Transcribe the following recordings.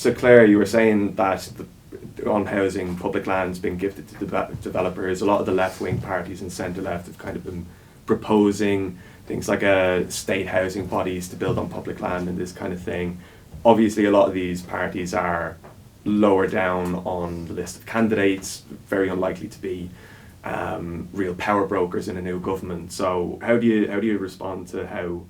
So Claire, you were saying that on housing, public land's been gifted to developers. A lot of the left-wing parties and centre-left have kind of been proposing things like state housing bodies to build on public land and this kind of thing. Obviously, a lot of these parties are lower down on the list of candidates, very unlikely to be real power brokers in a new government. So how do you respond to how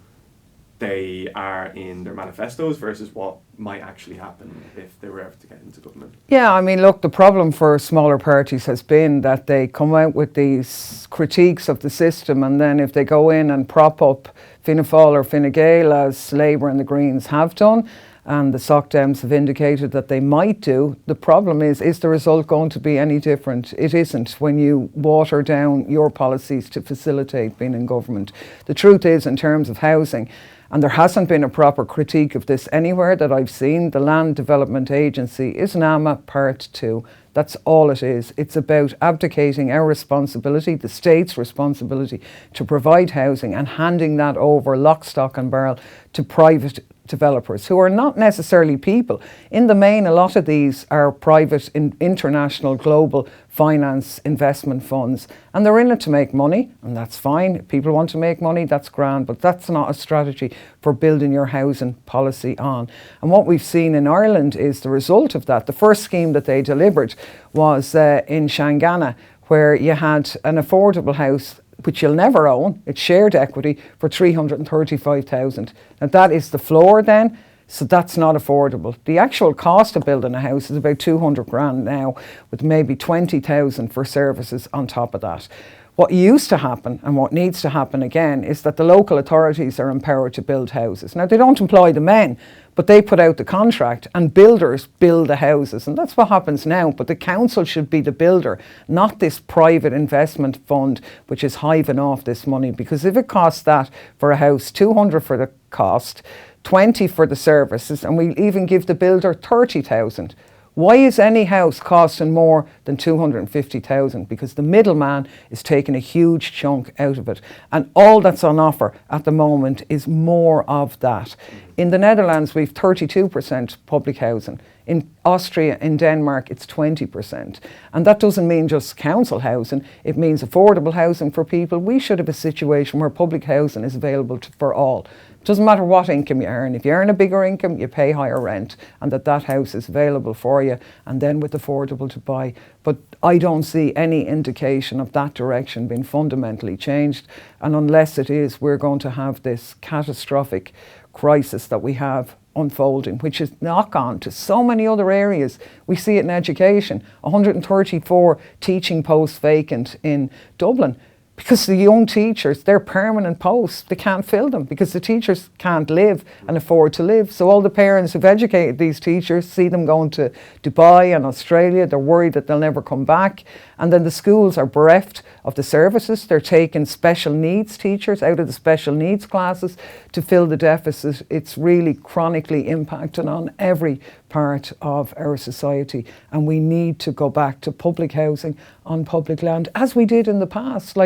they are in their manifestos versus what might actually happen if they were ever to get into government? Yeah, I mean, look, the problem for smaller parties has been that they come out with these critiques of the system, and then if they go in and prop up Fianna Fáil or Fine Gael, as Labour and the Greens have done, and the Soc Dems have indicated that they might do, the problem is the result going to be any different? It isn't when you water down your policies to facilitate being in government. The truth is, in terms of housing, and there hasn't been a proper critique of this anywhere that I've seen, the Land Development Agency is NAMA Part 2. That's all it is. It's about abdicating our responsibility, the state's responsibility, to provide housing and handing that over lock, stock and barrel to private developers who are not necessarily people. In the main, a lot of these are private international global finance investment funds, and they're in it to make money, and that's fine. If people want to make money, that's grand, but that's not a strategy for building your housing policy on. And what we've seen in Ireland is the result of that. The first scheme that they delivered was in Shanganagh, where you had an affordable house which you'll never own, it's shared equity, for 335,000. Now that is the floor then, so that's not affordable. The actual cost of building a house is about 200 grand now, with maybe 20,000 for services on top of that. What used to happen, and what needs to happen again, is that the local authorities are empowered to build houses. Now they don't employ the men, but they put out the contract and builders build the houses, and that's what happens now. But the council should be the builder, not this private investment fund which is hiving off this money, because if it costs that for a house, 200 for the cost, 20 for the services, and we even give the builder 30,000. Why is any house costing more than 250,000? Because the middleman is taking a huge chunk out of it. And all that's on offer at the moment is more of that. In the Netherlands, we've 32% public housing. In Austria, in Denmark, it's 20%. And that doesn't mean just council housing, it means affordable housing for people. We should have a situation where public housing is available for all. Doesn't matter what income you earn. If you earn a bigger income, you pay higher rent, and that house is available for you, and then with affordable to buy. But I don't see any indication of that direction being fundamentally changed. And unless it is, we're going to have this catastrophic crisis that we have unfolding, which is knock-on to so many other areas. We see it in education, 134 teaching posts vacant in Dublin. Because the young teachers, they're permanent posts, they can't fill them because the teachers can't live and afford to live. So all the parents who've educated these teachers see them going to Dubai and Australia. They're worried that they'll never come back. And then the schools are bereft of the services. They're taking special needs teachers out of the special needs classes to fill the deficit. It's really chronically impacting on every part of our society, and we need to go back to public housing on public land as we did in the past.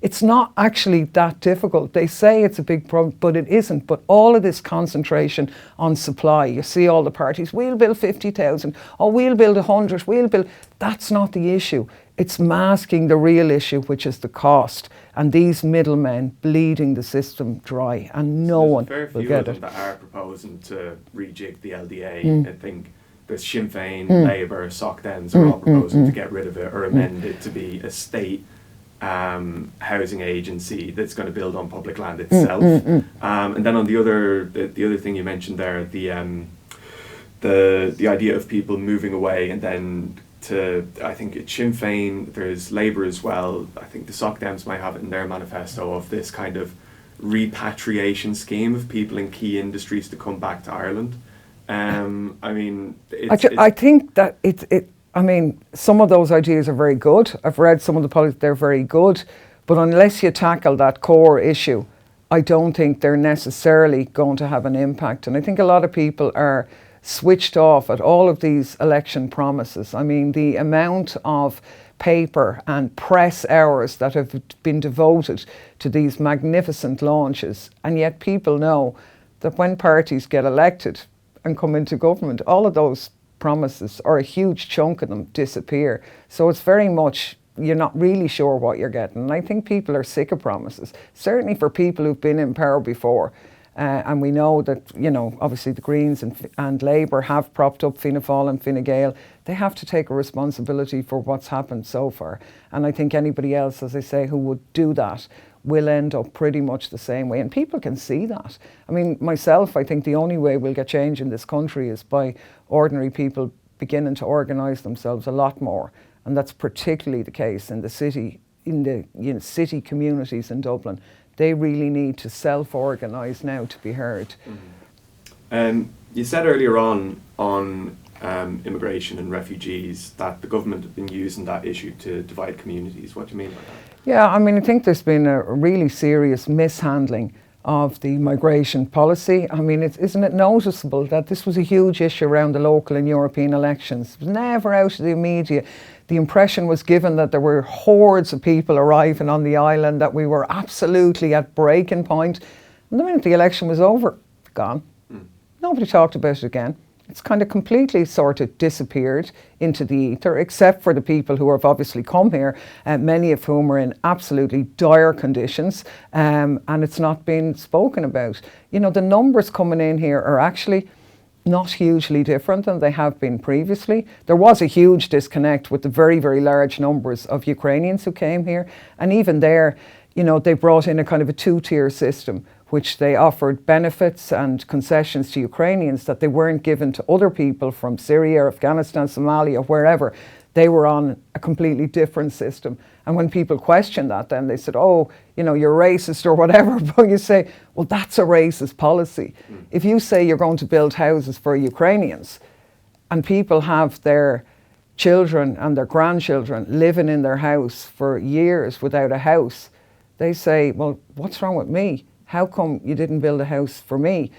It's not actually that difficult. They say it's a big problem, but it isn't. But all of this concentration on supply, you see all the parties, we'll build 50,000, or we'll build 100, we'll build. That's not the issue. It's masking the real issue, which is the cost, and these middlemen bleeding the system dry, and no one will get it. That are proposing to rejig the LDA. I think there's Sinn Fein, Labour, Soc Dems are all proposing to get rid of it or amend it to be a state housing agency that's going to build on public land itself. And then on the other thing you mentioned there, the idea of people moving away and then I think it's Sinn Fein, there's Labour as well. I think the Soc Dems might have it in their manifesto of this kind of repatriation scheme of people in key industries to come back to Ireland. I think that some of those ideas are very good. I've read some of the policies, they're very good. But unless you tackle that core issue, I don't think they're necessarily going to have an impact. And I think a lot of people are switched off at all of these election promises. I mean, the amount of paper and press hours that have been devoted to these magnificent launches, and yet people know that when parties get elected and come into government, all of those promises, or a huge chunk of them, disappear. So it's very much, you're not really sure what you're getting. And I think people are sick of promises, certainly for people who've been in power before. And we know that, obviously the Greens and Labour have propped up Fianna Fáil and Fine Gael. They have to take a responsibility for what's happened so far. And I think anybody else, as I say, who would do that will end up pretty much the same way. And people can see that. I mean, myself, I think the only way we'll get change in this country is by ordinary people beginning to organise themselves a lot more. And that's particularly the case in the city, in the city communities in Dublin. They really need to self-organise now to be heard. You said earlier on immigration and refugees that the government have been using that issue to divide communities. What do you mean by that? Yeah, I mean, I think there's been a really serious mishandling of the migration policy. I mean, isn't it noticeable that this was a huge issue around the local and European elections? It was never out of the media. The impression was given that there were hordes of people arriving on the island, that we were absolutely at breaking point. And the minute the election was over, gone. Nobody talked about it again. It's kind of completely sort of disappeared into the ether, except for the people who have obviously come here, many of whom are in absolutely dire conditions, and it's not been spoken about. The numbers coming in here are actually not hugely different than they have been previously. There was a huge disconnect with the very, very large numbers of Ukrainians who came here. And even there, they brought in a kind of a two-tier system, which they offered benefits and concessions to Ukrainians that they weren't given to other people from Syria, Afghanistan, Somalia, wherever. They were on a completely different system. And when people questioned that, then they said, oh, you're racist or whatever. But you say, well, that's a racist policy. If you say you're going to build houses for Ukrainians and people have their children and their grandchildren living in their house for years without a house, they say, well, what's wrong with me? How come you didn't build a house for me?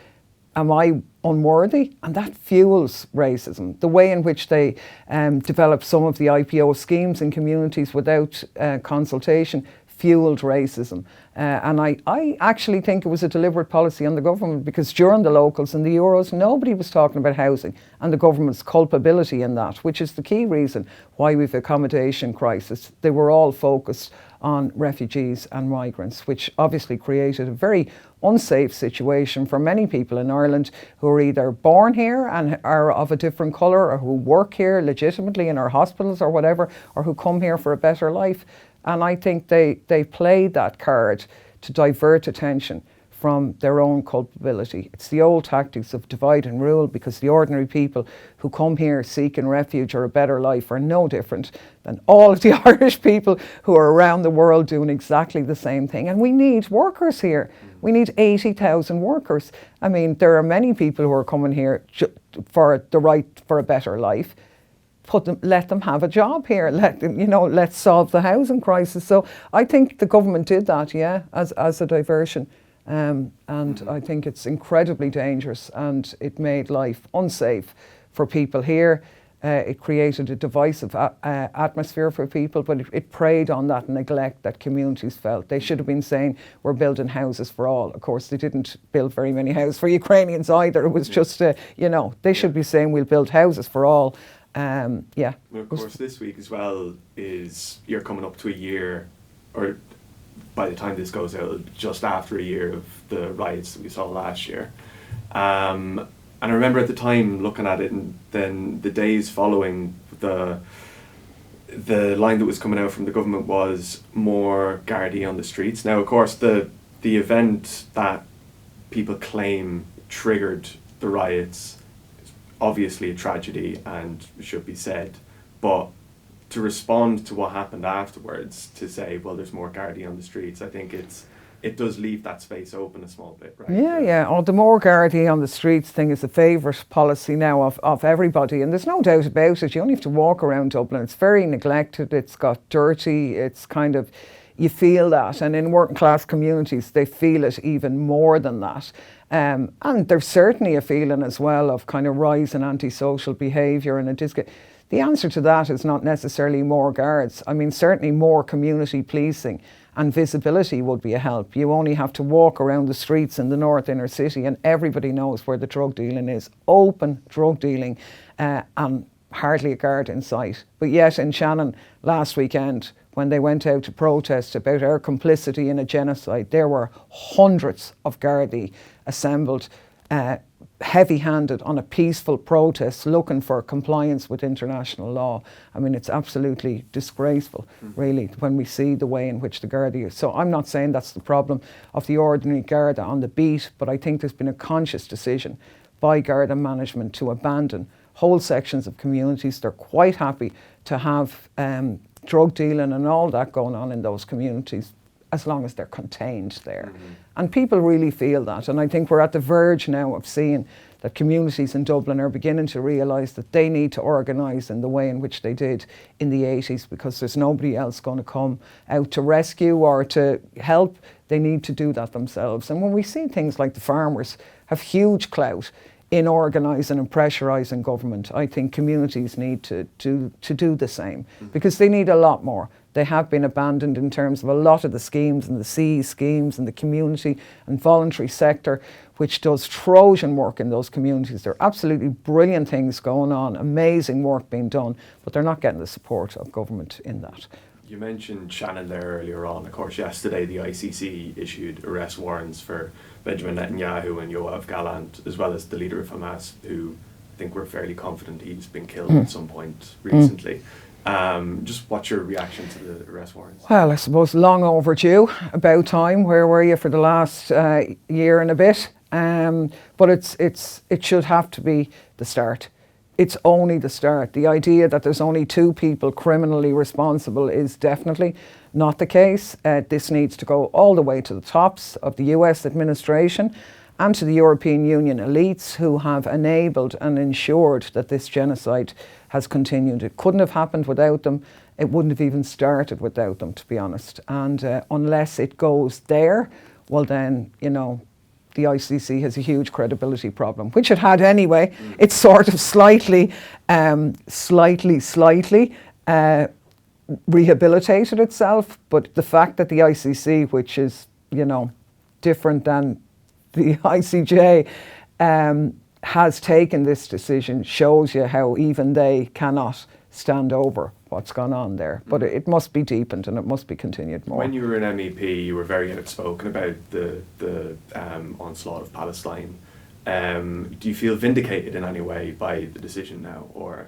Am I unworthy? And that fuels racism. The way in which they develop some of the IPO schemes in communities without consultation fueled racism. And I actually think it was a deliberate policy on the government, because during the locals and the Euros, nobody was talking about housing and the government's culpability in that, which is the key reason why we've accommodation crisis. They were all focused on refugees and migrants, which obviously created a very unsafe situation for many people in Ireland who are either born here and are of a different colour, or who work here legitimately in our hospitals or whatever, or who come here for a better life. And I think they played that card to divert attention from their own culpability. It's the old tactics of divide and rule, because the ordinary people who come here seeking refuge or a better life are no different than all of the Irish people who are around the world doing exactly the same thing. And we need workers here. We need 80,000 workers. I mean, there are many people who are coming here for the right for a better life. Let them have a job here. Let's solve the housing crisis. So I think the government did that, as a diversion. And I think it's incredibly dangerous, and it made life unsafe for people here. It created a divisive atmosphere for people, but it preyed on that neglect that communities felt. They should have been saying, we're building houses for all. Of course, they didn't build very many houses for Ukrainians either. It was just, they should be saying, we'll build houses for all. Well, of course, this week as well you're coming up to a year, or by the time this goes out, just after a year of the riots that we saw last year. And I remember at the time looking at it, and then the days following, the line that was coming out from the government was more Gardaí on the streets. Now, of course, the event that people claim triggered the riots is obviously a tragedy and should be said, but to respond to what happened afterwards, to say, well, there's more Gardaí on the streets, I think it does leave that space open a small bit, right? Yeah. Oh, the more Gardaí on the streets thing is a favourite policy now of everybody, and there's no doubt about it. You only have to walk around Dublin. It's very neglected, it's got dirty, it's kind of, you feel that, and in working class communities they feel it even more than that. And there's certainly a feeling as well of kind of rise in antisocial behaviour and the answer to that is not necessarily more guards. I mean, certainly more community policing and visibility would be a help. You only have to walk around the streets in the north inner city and everybody knows where the drug dealing is. Open drug dealing and hardly a guard in sight. But yet in Shannon last weekend, when they went out to protest about our complicity in a genocide, there were hundreds of Gardaí assembled, heavy-handed on a peaceful protest looking for compliance with international law. I mean, it's absolutely disgraceful, really, when we see the way in which the Gardaí is. So I'm not saying that's the problem of the ordinary Garda on the beat, but I think there's been a conscious decision by Garda management to abandon whole sections of communities. They're quite happy to have drug dealing and all that going on in those communities as long as they're contained there. And people really feel that. And I think we're at the verge now of seeing that communities in Dublin are beginning to realise that they need to organise in the way in which they did in the 80s, because there's nobody else going to come out to rescue or to help. They need to do that themselves. And when we see things like the farmers have huge clout in organising and pressurising government, I think communities need to do the same, because they need a lot more. They have been abandoned in terms of a lot of the schemes and the CE schemes and the community and voluntary sector, which does Trojan work in those communities. There are absolutely brilliant things going on, amazing work being done, but they're not getting the support of government in that. You mentioned Shannon there earlier on. Of course, yesterday the ICC issued arrest warrants for Benjamin Netanyahu and Yoav Gallant, as well as the leader of Hamas, who I think we're fairly confident he's been killed at some point recently. Just what's your reaction to the arrest warrants? Well, I suppose long overdue, about time. Where were you for the last year and a bit? But it should have to be the start. It's only the start. The idea that there's only 2 people criminally responsible is definitely not the case. This needs to go all the way to the tops of the US administration and to the European Union elites who have enabled and ensured that this genocide has continued. It couldn't have happened without them. It wouldn't have even started without them, to be honest. And unless it goes there, well then, you know, the ICC has a huge credibility problem, which it had anyway. It's sort of slightly rehabilitated itself, but the fact that the ICC, which is, you know, different than the ICJ, has taken this decision shows you how even they cannot stand over what's gone on there. But it must be deepened and it must be continued more. When you were an MEP, you were very outspoken about the onslaught of Palestine. Do you feel vindicated in any way by the decision now, or?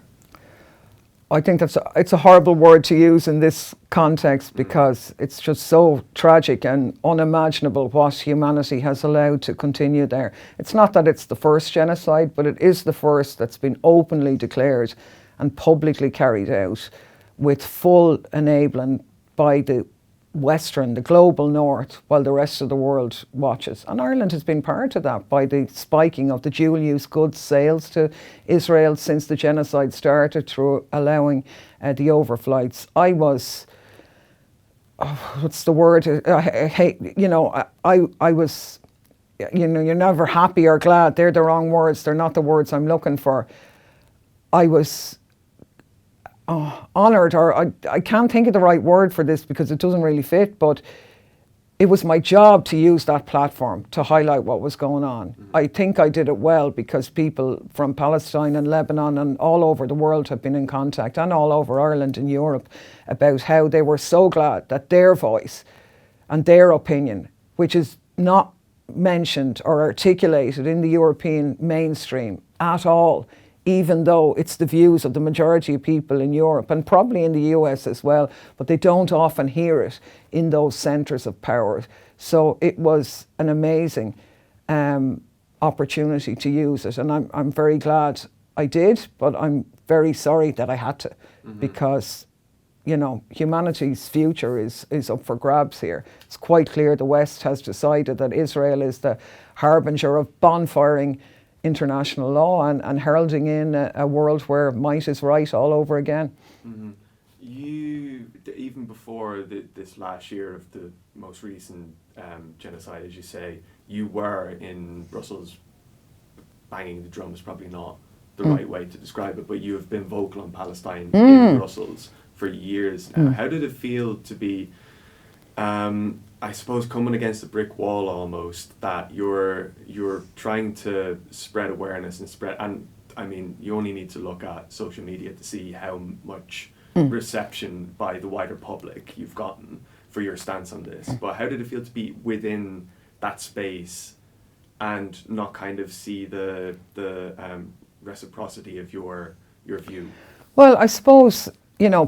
I think it's a horrible word to use in this context, because it's just so tragic and unimaginable what humanity has allowed to continue there. It's not that it's the first genocide, but it is the first that's been openly declared and publicly carried out with full enabling by the global north, while the rest of the world watches. And Ireland has been part of that by the spiking of the dual-use goods sales to Israel since the genocide started, through allowing the overflights. I was, what's the word? I hate, you know, I was, you know, you're never happy or glad. They're the wrong words. They're not the words I'm looking for. I was honoured, or I can't think of the right word for this because it doesn't really fit, but it was my job to use that platform to highlight what was going on. I think I did it well, because people from Palestine and Lebanon and all over the world have been in contact, and all over Ireland and Europe, about how they were so glad that their voice and their opinion, which is not mentioned or articulated in the European mainstream at all, even though it's the views of the majority of people in Europe and probably in the US as well, but they don't often hear it in those centres of power. So it was an amazing opportunity to use it, and I'm very glad I did, but I'm very sorry that I had to, because, you know, humanity's future is up for grabs here. It's quite clear the West has decided that Israel is the harbinger of bonfiring international law and heralding in a world where might is right all over again. You, even before this last year of the most recent genocide, as you say, you were in Brussels. Banging the drum is probably not the right way to describe it, but you have been vocal on Palestine in Brussels for years now. How did it feel to be I suppose coming against a brick wall almost, that you're trying to spread awareness and spread, and I mean, you only need to look at social media to see how much reception by the wider public you've gotten for your stance on this. But how did it feel to be within that space and not kind of see the reciprocity of your view? Well, I suppose,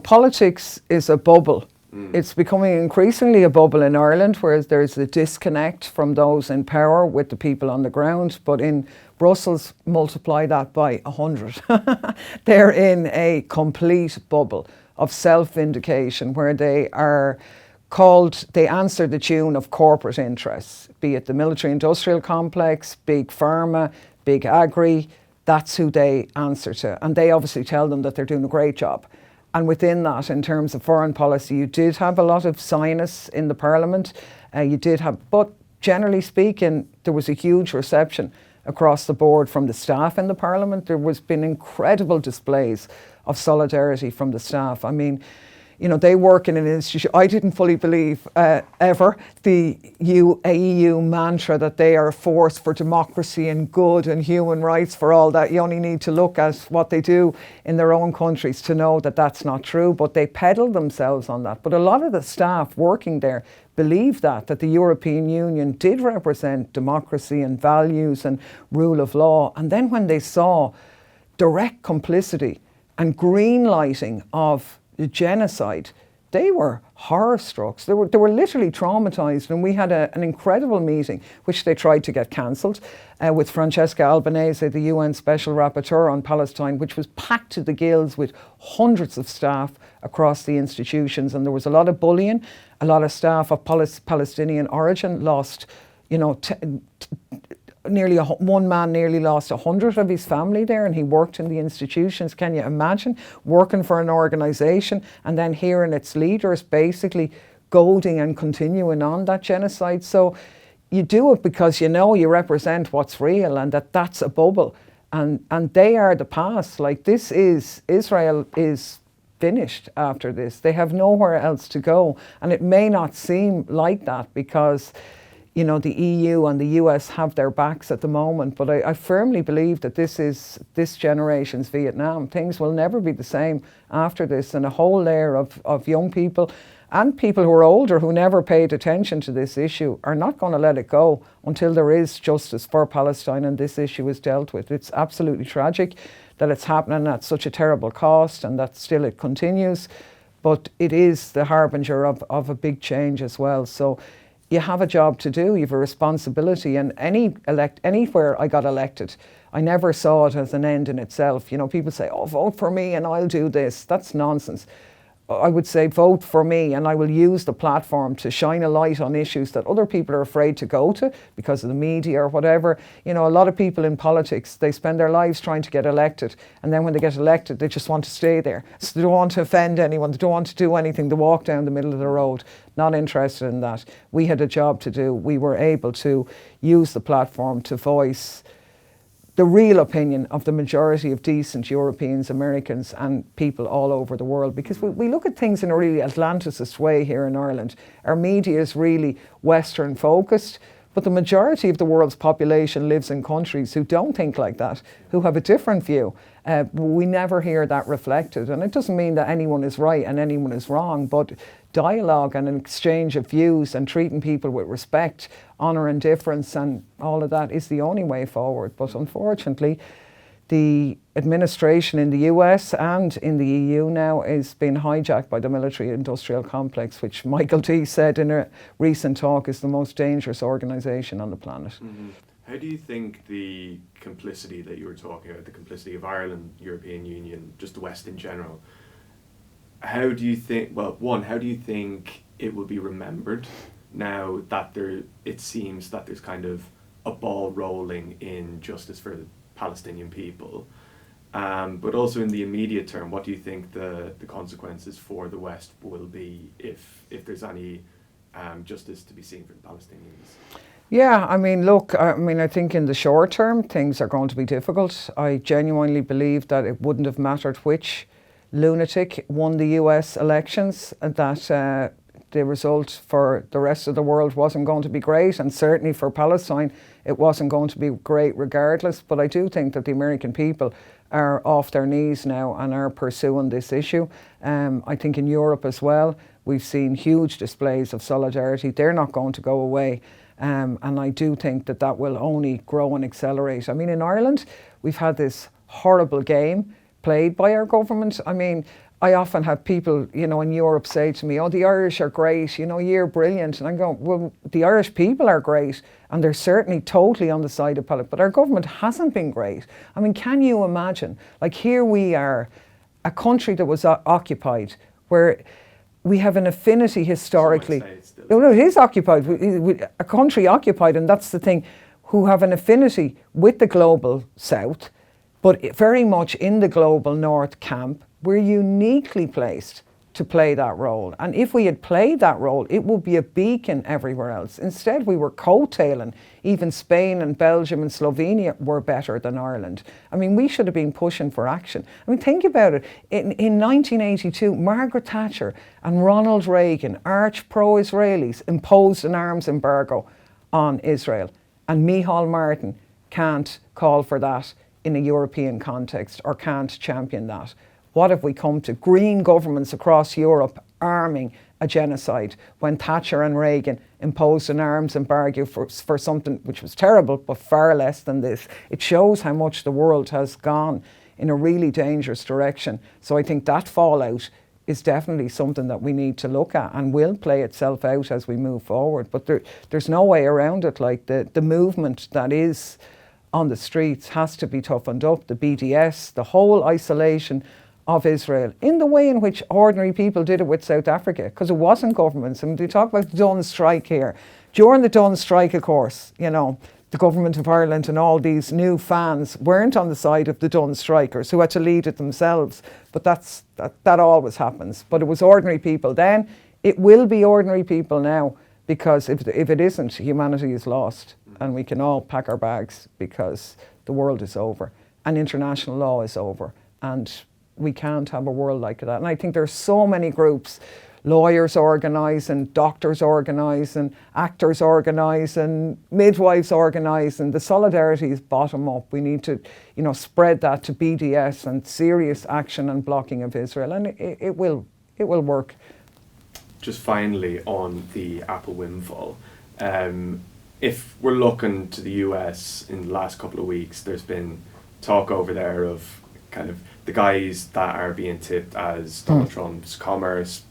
politics is a bubble. It's becoming increasingly a bubble in Ireland, whereas there's a disconnect from those in power with the people on the ground. But in Brussels, multiply that by 100. They're in a complete bubble of self-vindication where they are they answer the tune of corporate interests, be it the military-industrial complex, big pharma, big agri. That's who they answer to. And they obviously tell them that they're doing a great job. And within that, in terms of foreign policy, you did have a lot of Zionists in the parliament. But generally speaking, there was a huge reception across the board from the staff in the parliament. There was been incredible displays of solidarity from the staff. I mean, they work in an institution. I didn't fully believe ever the EU mantra that they are a force for democracy and good and human rights for all that. You only need to look at what they do in their own countries to know that that's not true, but they peddle themselves on that. But a lot of the staff working there believe that the European Union did represent democracy and values and rule of law. And then when they saw direct complicity and green lighting of the genocide, they were horror-struck. They were literally traumatised, and we had an incredible meeting, which they tried to get cancelled, with Francesca Albanese, the UN Special Rapporteur on Palestine, which was packed to the gills with hundreds of staff across the institutions, and there was a lot of bullying. A lot of staff of Palestinian origin lost, one man nearly lost 100 of his family there, and he worked in the institutions. Can you imagine working for an organisation and then hearing its leaders basically goading and continuing on that genocide? So you do it because you represent what's real, and that's a bubble, and they are the past. Like, Israel is finished after this. They have nowhere else to go, and it may not seem like that because the EU and the US have their backs at the moment, but I firmly believe that this is this generation's Vietnam. Things will never be the same after this, and a whole layer of young people and people who are older who never paid attention to this issue are not going to let it go until there is justice for Palestine and this issue is dealt with. It's absolutely tragic that it's happening at such a terrible cost and that still it continues, but it is the harbinger of a big change as well. So you have a job to do, you have a responsibility, and anywhere I got elected, I never saw it as an end in itself. People say, vote for me and I'll do this. That's nonsense. I would say vote for me and I will use the platform to shine a light on issues that other people are afraid to go to because of the media or whatever. A lot of people in politics, they spend their lives trying to get elected, and then when they get elected, they just want to stay there. So they don't want to offend anyone, they don't want to do anything, they walk down the middle of the road. Not interested in that. We had a job to do. We were able to use the platform to voice the real opinion of the majority of decent Europeans, Americans and people all over the world, because we look at things in a really Atlanticist way here in Ireland. Our media is really Western focused, but the majority of the world's population lives in countries who don't think like that, who have a different view. We never hear that reflected, and it doesn't mean that anyone is right and anyone is wrong, but dialogue and an exchange of views and treating people with respect, honour and difference and all of that is the only way forward. But unfortunately, the administration in the US and in the EU now is being hijacked by the military-industrial complex, which Micheál T said in a recent talk is the most dangerous organisation on the planet. Mm-hmm. How do you think the complicity that you were talking about, the complicity of Ireland, European Union, just the West in general, how do you think it will be remembered now that it seems that there's kind of a ball rolling in justice for the Palestinian people? But also in the immediate term, what do you think the consequences for the West will be if there's any justice to be seen for the Palestinians? Yeah, I think in the short term, things are going to be difficult. I genuinely believe that it wouldn't have mattered which lunatic won the US elections, that the result for the rest of the world wasn't going to be great, and certainly for Palestine it wasn't going to be great regardless. But I do think that the American people are off their knees now and are pursuing this issue. I think in Europe as well, we've seen huge displays of solidarity. They're not going to go away. And I do think that that will only grow and accelerate. I mean, in Ireland, we've had this horrible game played by our government. I mean, I often have people, you know, in Europe say to me, oh, the Irish are great, you know, you're brilliant. And I'm going, well, the Irish people are great, and they're certainly totally on the side of politics, but our government hasn't been great. I mean, can you imagine? Like, here we are, a country that was occupied, where we have an affinity historically. No, it is occupied. A country occupied, and that's the thing, who have an affinity with the global south, but very much in the global north camp. We're uniquely placed to play that role. And if we had played that role, it would be a beacon everywhere else. Instead, we were coattailing. Even Spain and Belgium and Slovenia were better than Ireland. I mean, we should have been pushing for action. I mean, think about it. In 1982, Margaret Thatcher and Ronald Reagan, arch pro-Israelis, imposed an arms embargo on Israel. And Micheál Martin can't call for that in a European context, or can't champion that. What have we come to? Green governments across Europe arming a genocide when Thatcher and Reagan imposed an arms embargo for something which was terrible, but far less than this. It shows how much the world has gone in a really dangerous direction. So I think that fallout is definitely something that we need to look at, and will play itself out as we move forward. But there's no way around it. Like, the movement that is on the streets has to be toughened up. The BDS, the whole isolation of Israel, in the way in which ordinary people did it with South Africa, because it wasn't governments. I mean, they talk about the Dun strike here. During the Dun strike, of course, you know, the government of Ireland and all these new fans weren't on the side of the Dun strikers, who had to lead it themselves. But that always happens. But it was ordinary people then. It will be ordinary people now, because if it isn't, humanity is lost, and we can all pack our bags, because the world is over and international law is over, and we can't have a world like that. And I think there's so many groups, lawyers organising, doctors organising, actors organising, midwives organising. The solidarity is bottom up. We need to, you know, spread that to BDS and serious action and blocking of Israel, and it will work. Just finally on the Apple windfall, if we're looking to the US in the last couple of weeks, there's been talk over there of kind of the guys that are being tipped as Donald Trump's commerce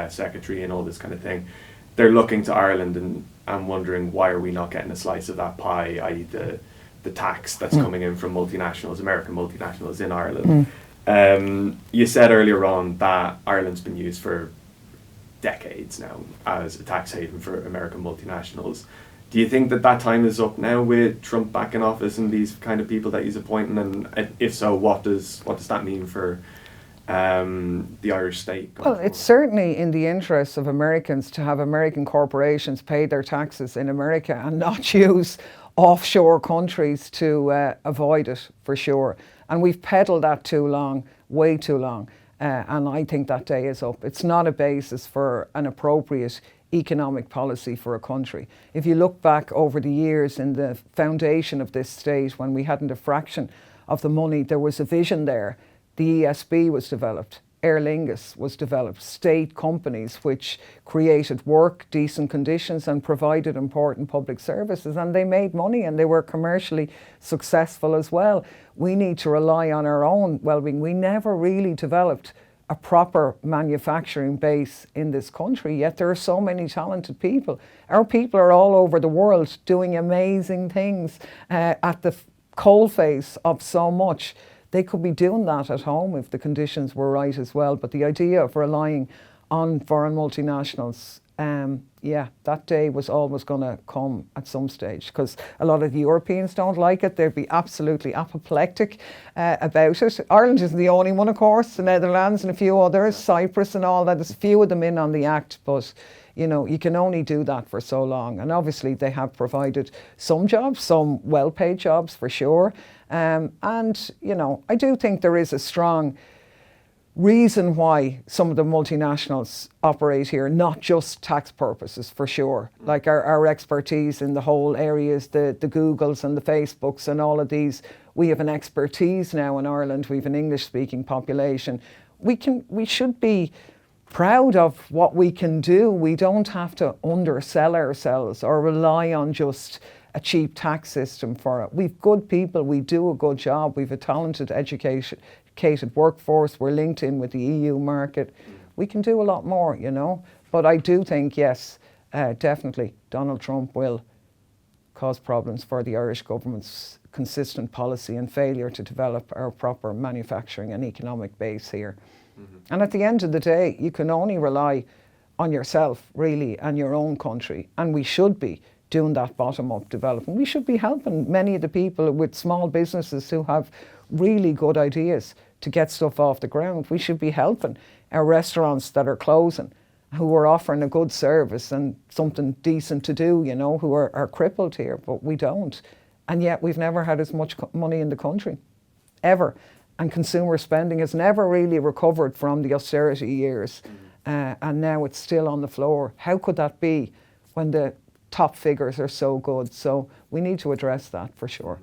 secretary and all this kind of thing. They're looking to Ireland and wondering, why are we not getting a slice of that pie, i.e. the tax that's coming in from multinationals, American multinationals in Ireland. You said earlier on that Ireland's been used for decades now as a tax haven for American multinationals. Do you think that time is up now with Trump back in office and these kind of people that he's appointing? And if so, what does that mean for the Irish state? Well, it's certainly in the interests of Americans to have American corporations pay their taxes in America and not use offshore countries to avoid it, for sure. And we've peddled that too long, way too long. And I think that day is up. It's not a basis for an appropriate economic policy for a country. If you look back over the years in the foundation of this state, when we hadn't a fraction of the money, there was a vision there. The ESB was developed, Aer Lingus was developed, state companies which created work, decent conditions, and provided important public services, and they made money and they were commercially successful as well. We need to rely on our own well-being. We never really developed a proper manufacturing base in this country, yet there are so many talented people. Our people are all over the world doing amazing things at the coalface of so much. They could be doing that at home if the conditions were right as well. But the idea of relying on foreign multinationals, that day was always going to come at some stage, because a lot of the Europeans don't like it. They'd be absolutely apoplectic about it. Ireland isn't the only one, of course. The Netherlands and a few others, Cyprus and all that. There's a few of them in on the act, but you know, you can only do that for so long. And obviously they have provided some jobs, some well-paid jobs for sure. And, you know, I do think there is a strong reason why some of the multinationals operate here, not just tax purposes for sure. Like our expertise in the whole areas, the Googles and the Facebooks and all of these, we have an expertise now in Ireland, we have an English speaking population. We should be proud of what we can do. We don't have to undersell ourselves or rely on just a cheap tax system for it. We've good people, we do a good job, we've a talented educated workforce, we're linked in with the EU market. We can do a lot more, you know. But I do think, yes, definitely Donald Trump will cause problems for the Irish government's consistent policy and failure to develop our proper manufacturing and economic base here. And at the end of the day, you can only rely on yourself, really, and your own country. And we should be doing that bottom-up development. We should be helping many of the people with small businesses who have really good ideas to get stuff off the ground. We should be helping our restaurants that are closing, who are offering a good service and something decent to do, you know, who are crippled here, but we don't. And yet we've never had as much money in the country, ever. And consumer spending has never really recovered from the austerity years. And now it's still on the floor. How could that be when the top figures are so good? So we need to address that for sure.